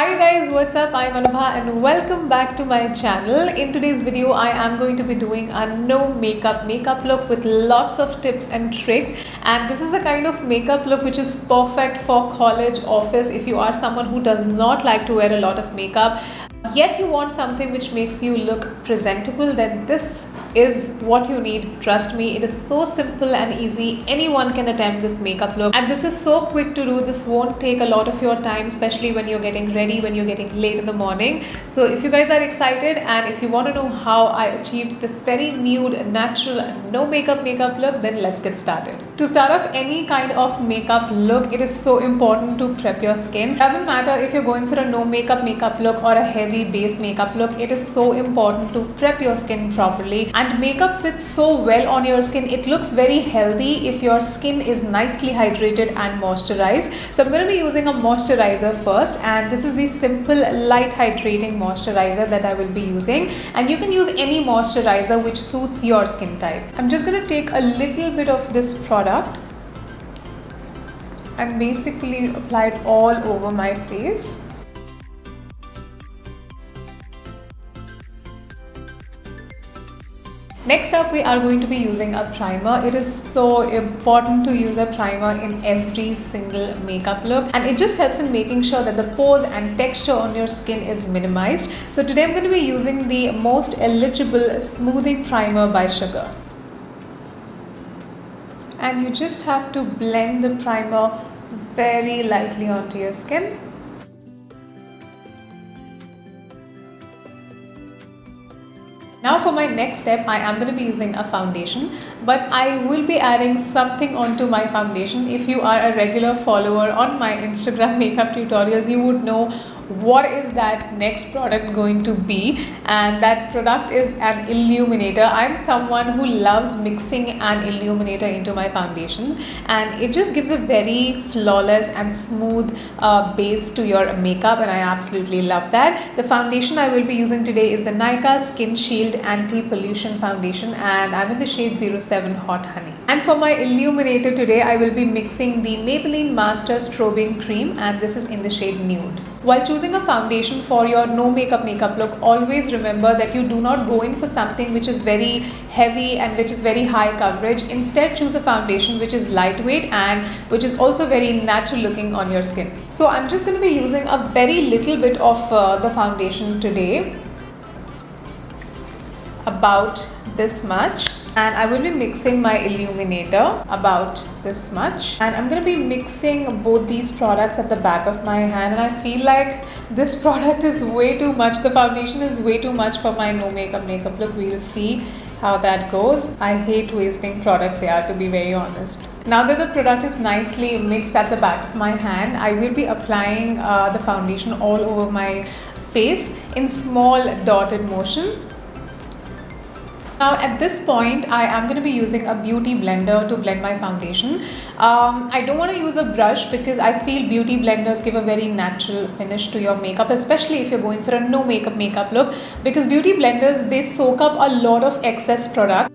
Hi guys, what's up? I'm Anubha and welcome back to my channel. In today's video, I am going to be doing a no makeup look with lots of tips and tricks. And this is the kind of makeup look which is perfect for college, office. If you are someone who does not like to wear a lot of makeup, yet you want something which makes you look presentable, then this is what you need. Trust me, it is so simple and easy. Anyone can attempt this makeup look, and this is so quick to do. This won't take a lot of your time, especially when you're getting ready, when you're getting late in the morning. So if you guys are excited and if you want to know how I achieved this very nude, natural, no makeup look, then let's get started. To start off any kind of makeup look, it is so important to prep your skin. Doesn't matter if you're going for a no makeup look or a heavy base makeup look, it is so important to prep your skin properly. And makeup sits so well on your skin. It looks very healthy if your skin is nicely hydrated and moisturized. So I'm going to be using a moisturizer first, and this is the simple light hydrating moisturizer that I will be using, and you can use any moisturizer which suits your skin type. I'm just going to take a little bit of this product and basically apply it all over my face. Next up, we are going to be using a primer. It is so important to use a primer in every single makeup look, and it just helps in making sure that the pores and texture on your skin is minimized. So today I'm going to be using the Most Eligible Smoothing Primer by Sugar. And you just have to blend the primer very lightly onto your skin. Now for my next step, I am going to be using a foundation, but I will be adding something onto my foundation. If you are a regular follower on my Instagram makeup tutorials, you would know what is that next product going to be, and that product is an illuminator. I'm someone who loves mixing an illuminator into my foundation, and it just gives a very flawless and smooth base to your makeup, and I absolutely love that. The foundation I will be using today is the Nykaa Skin Shield Anti-Pollution Foundation, and I'm in the shade 07 Hot Honey. And for my illuminator today, I will be mixing the Maybelline Master Strobing Cream, and this is in the shade Nude. While choosing a foundation for your no makeup look, always remember that you do not go in for something which is very heavy and which is very high coverage. Instead, choose a foundation which is lightweight and which is also very natural looking on your skin. So I'm just going to be using a very little bit of the foundation today, about this much. And I will be mixing my illuminator about this much, and I'm going to be mixing both these products at the back of my hand, and I feel like this product is way too much. The foundation is way too much for my no makeup look. We'll see how that goes. I hate wasting products here, to be very honest. Now that the product is nicely mixed at the back of my hand, I will be applying the foundation all over my face in small dotted motion. Now at this point, I am going to be using a beauty blender to blend my foundation. I don't want to use a brush because I feel beauty blenders give a very natural finish to your makeup, especially if you're going for a no makeup look, because beauty blenders, they soak up a lot of excess product.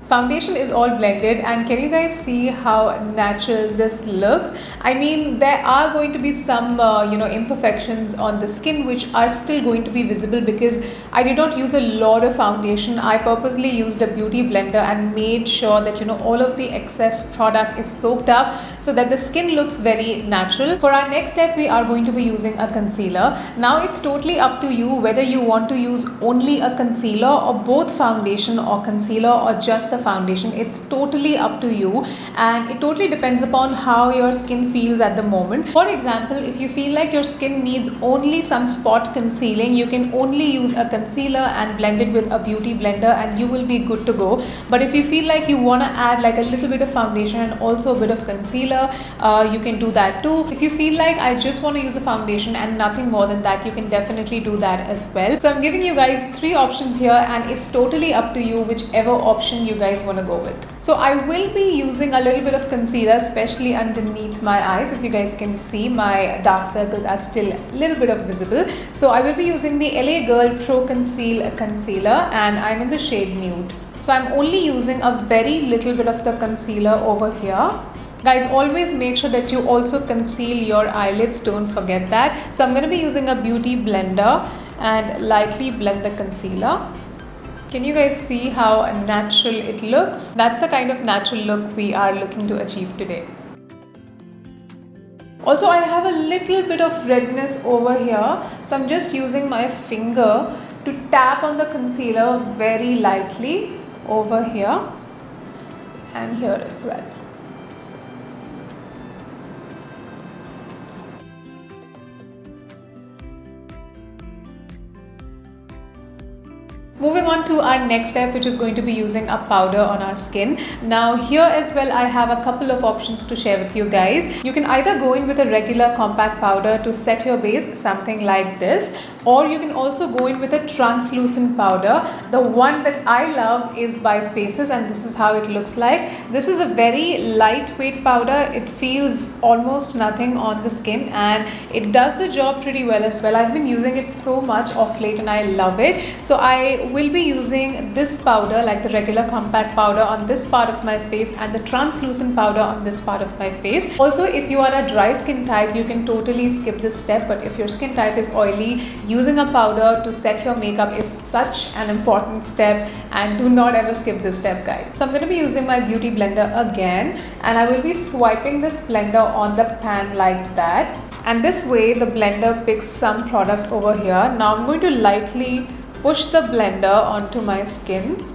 Foundation is all blended, and can you guys see how natural this looks? I mean, there are going to be some imperfections on the skin which are still going to be visible because I did not use a lot of foundation. I purposely used a beauty blender and made sure that all of the excess product is soaked up so that the skin looks very natural. For our next step, we are going to be using a concealer. Now it's totally up to you whether you want to use only a concealer or both foundation or concealer or just the foundation. It's totally up to you, and it totally depends upon how your skin feels at the moment. For example, if you feel like your skin needs only some spot concealing, you can only use a concealer and blend it with a beauty blender and you will be good to go. But if you feel like you want to add like a little bit of foundation and also a bit of concealer, you can do that too. If you feel like I just want to use a foundation and nothing more than that, you can definitely do that as well. So I'm giving you guys 3 options here, and it's totally up to you whichever option you guys want to go with. So I will be using a little bit of concealer, especially underneath my eyes. As you guys can see, my dark circles are still a little bit of visible. So I will be using the LA Girl Pro Conceal Concealer, and I'm in the shade Nude. So I'm only using a very little bit of the concealer over here. Guys, always make sure that you also conceal your eyelids, don't forget that. So I'm going to be using a beauty blender and lightly blend the concealer. Can you guys see how natural it looks? That's the kind of natural look we are looking to achieve today. Also, I have a little bit of redness over here, so I'm just using my finger to tap on the concealer very lightly over here and here as well. Moving on to our next step, which is going to be using a powder on our skin. Now here as well, I have a couple of options to share with you guys. You can either go in with a regular compact powder to set your base, something like this, or you can also go in with a translucent powder. The one that I love is by Faces, and this is how it looks like. This is a very lightweight powder. It feels almost nothing on the skin and it does the job pretty well as well. I've been using it so much of late and I love it. So I will be using this powder, like the regular compact powder, on this part of my face and the translucent powder on this part of my face. Also, if you are a dry skin type, you can totally skip this step, but if your skin type is oily, using a powder to set your makeup is such an important step, and do not ever skip this step, guys. So I'm going to be using my beauty blender again, and I will be swiping this blender on the pan like that, and this way the blender picks some product over here. Now I'm going to lightly push the blender onto my skin.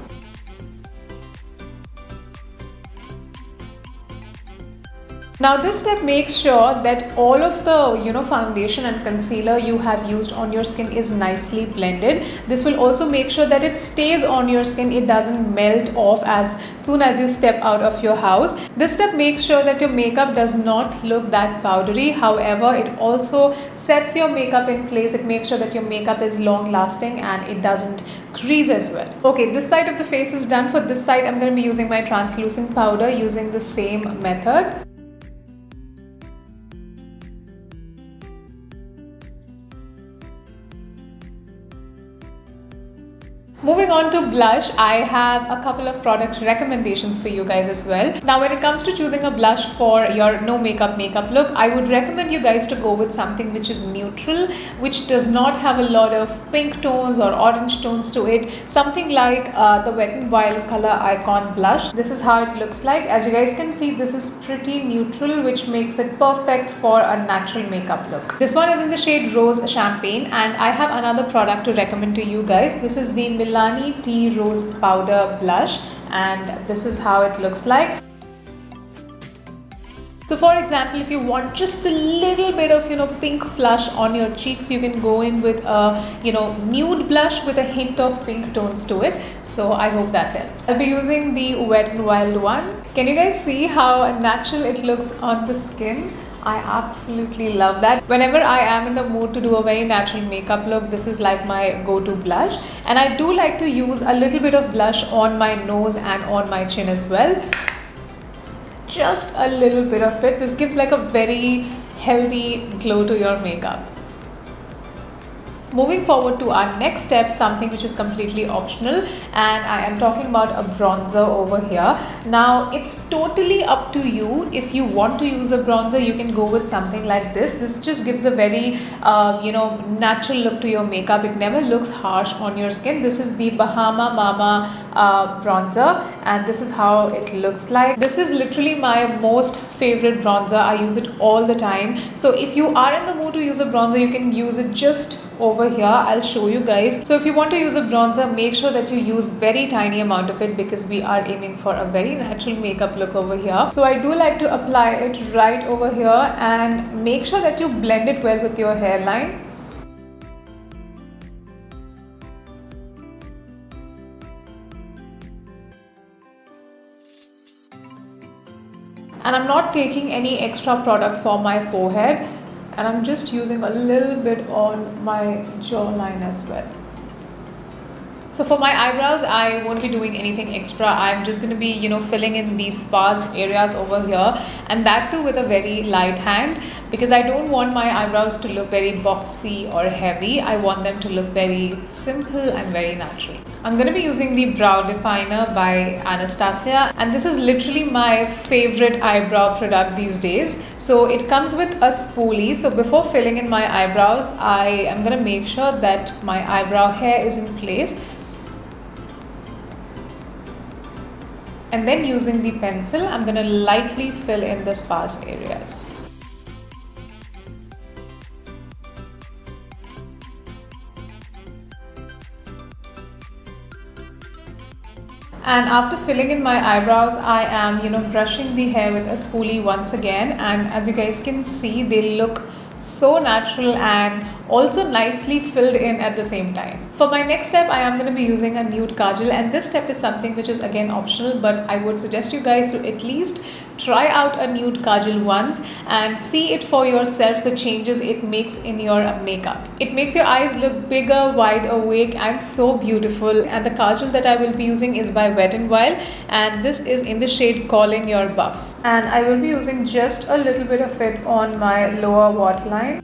Now this step makes sure that all of the foundation and concealer you have used on your skin is nicely blended. This will also make sure that it stays on your skin. It doesn't melt off as soon as you step out of your house. This step makes sure that your makeup does not look that powdery. However, it also sets your makeup in place. It makes sure that your makeup is long lasting and it doesn't crease as well. Okay, this side of the face is done. For this side, I'm going to be using my translucent powder using the same method. Moving on to blush, I have a couple of product recommendations for you guys as well. Now when it comes to choosing a blush for your no makeup look, I would recommend you guys to go with something which is neutral, which does not have a lot of pink tones or orange tones to it. Something like the Wet n Wild Color Icon blush. This is how it looks like. As you guys can see, this is pretty neutral, which makes it perfect for a natural makeup look. This one is in the shade Rose Champagne, and I have another product to recommend to you guys. This is the Milani Tea Rose Powder Blush, and this is how it looks like. So for example, if you want just a little bit of pink flush on your cheeks, you can go in with a nude blush with a hint of pink tones to it. So I hope that helps. I'll be using the Wet n Wild one. Can you guys see how natural it looks on the skin? I absolutely love that. Whenever I am in the mood to do a very natural makeup look, this is like my go-to blush. And I do like to use a little bit of blush on my nose and on my chin as well. Just a little bit of it. This gives like a very healthy glow to your makeup. Moving forward to our next step, something which is completely optional, and I am talking about a bronzer over here. Now it's totally up to you. If you want to use a bronzer, you can go with something like this. This just gives a very natural look to your makeup. It never looks harsh on your skin. This is the Bahama Mama bronzer, and this is how it looks like. This is literally my most favorite bronzer. I use it all the time. So if you are in the mood to use a bronzer, you can use it just over here. I'll show you guys. So if you want to use a bronzer, make sure that you use very tiny amount of it, because we are aiming for a very natural makeup look over here. So I do like to apply it right over here and make sure that you blend it well with your hairline. And I'm not taking any extra product for my forehead, and I'm just using a little bit on my jawline as well. So for my eyebrows, I won't be doing anything extra. I'm just going to be, filling in these sparse areas over here, and that too with a very light hand, because I don't want my eyebrows to look very boxy or heavy. I want them to look very simple and very natural. I'm going to be using the Brow Definer by Anastasia, and this is literally my favorite eyebrow product these days. So it comes with a spoolie. So before filling in my eyebrows, I am going to make sure that my eyebrow hair is in place. And then using the pencil, I'm going to lightly fill in the sparse areas. And after filling in my eyebrows, I am, brushing the hair with a spoolie once again. And as you guys can see, they look so natural and also nicely filled in at the same time. For my next step, I am going to be using a nude kajal, and this step is something which is again optional, but I would suggest you guys to at least try out a nude kajal once and see it for yourself, the changes it makes in your makeup. It makes your eyes look bigger, wide awake, and so beautiful. And the kajal that I will be using is by Wet n Wild, and this is in the shade Calling Your Buff. And I will be using just a little bit of it on my lower waterline.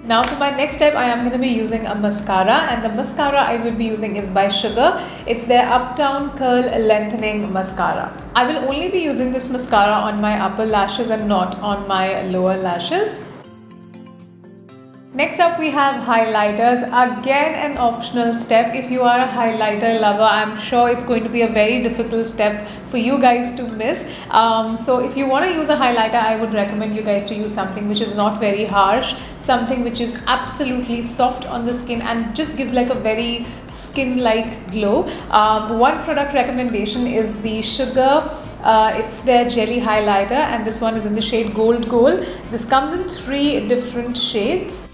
Now for my next step, I am going to be using a mascara, and the mascara I will be using is by Sugar. It's their Uptown Curl Lengthening Mascara. I will only be using this mascara on my upper lashes and not on my lower lashes. Next up we have highlighters. Again, an optional step. If you are a highlighter lover, I'm sure it's going to be a very difficult step for you guys to miss. So if you want to use a highlighter, I would recommend you guys to use something which is not very harsh, something which is absolutely soft on the skin and just gives like a very skin-like glow. One product recommendation is the Sugar. It's their jelly highlighter, and this one is in the shade Gold Gold. This comes in 3 different shades.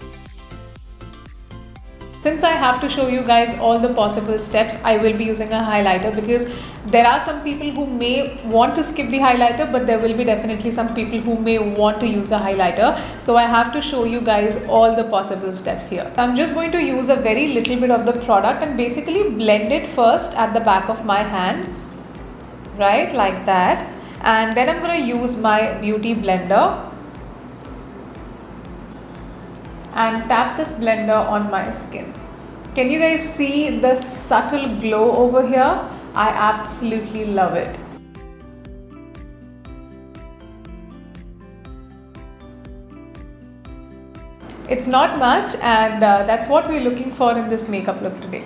Since I have to show you guys all the possible steps, I will be using a highlighter, because there are some people who may want to skip the highlighter, but there will be definitely some people who may want to use a highlighter. So I have to show you guys all the possible steps here. I'm just going to use a very little bit of the product and basically blend it first at the back of my hand, right, like that. And then I'm going to use my beauty blender and tap this blender on my skin. Can you guys see the subtle glow over here? I absolutely love it. It's not much, and that's what we're looking for in this makeup look today.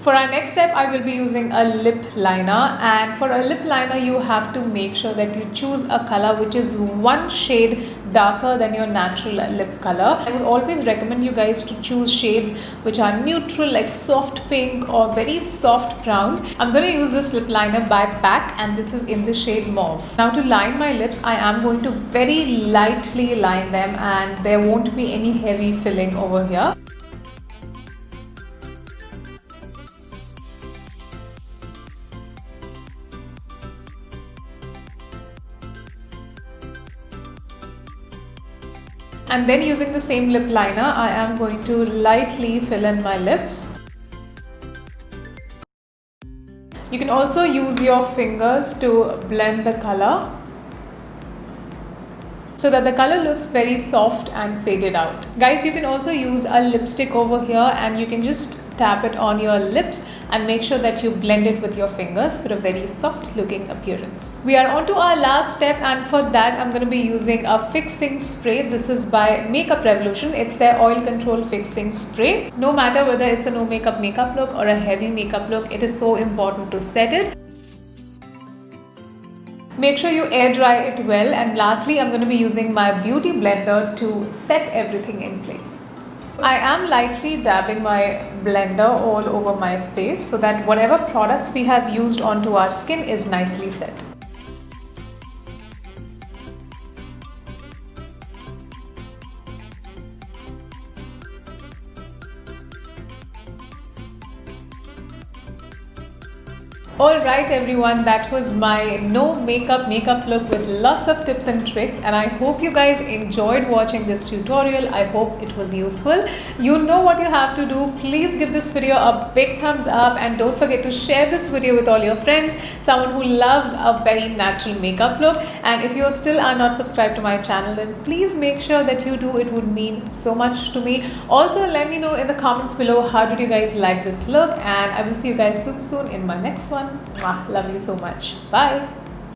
For our next step, I will be using a lip liner, and for a lip liner you have to make sure that you choose a color which is 1 shade darker than your natural lip color. I would always recommend you guys to choose shades which are neutral, like soft pink or very soft browns. I'm going to use this lip liner by PAC, and this is in the shade Mauve. Now to line my lips, I am going to very lightly line them, and there won't be any heavy filling over here. And then using the same lip liner, I am going to lightly fill in my lips. You can also use your fingers to blend the color so that the color looks very soft and faded out. Guys, you can also use a lipstick over here, and you can just tap it on your lips and make sure that you blend it with your fingers for a very soft looking appearance. We are on to our last step, and for that I'm going to be using a fixing spray. This is by Makeup Revolution. It's their oil control fixing spray. No matter whether it's a no makeup look or a heavy makeup look, it is so important to set it. Make sure you air dry it well, and lastly I'm going to be using my beauty blender to set everything in place. I am lightly dabbing my blender all over my face so that whatever products we have used onto our skin is nicely set. Alright everyone, that was my no makeup look with lots of tips and tricks, and I hope you guys enjoyed watching this tutorial. I hope it was useful. You know what you have to do. Please give this video a big thumbs up and don't forget to share this video with all your friends, someone who loves a very natural makeup look. And if you still are not subscribed to my channel, then please make sure that you do. It would mean so much to me. Also, let me know in the comments below how did you guys like this look, and I will see you guys soon in my next one. Mwah. Love you so much. Bye.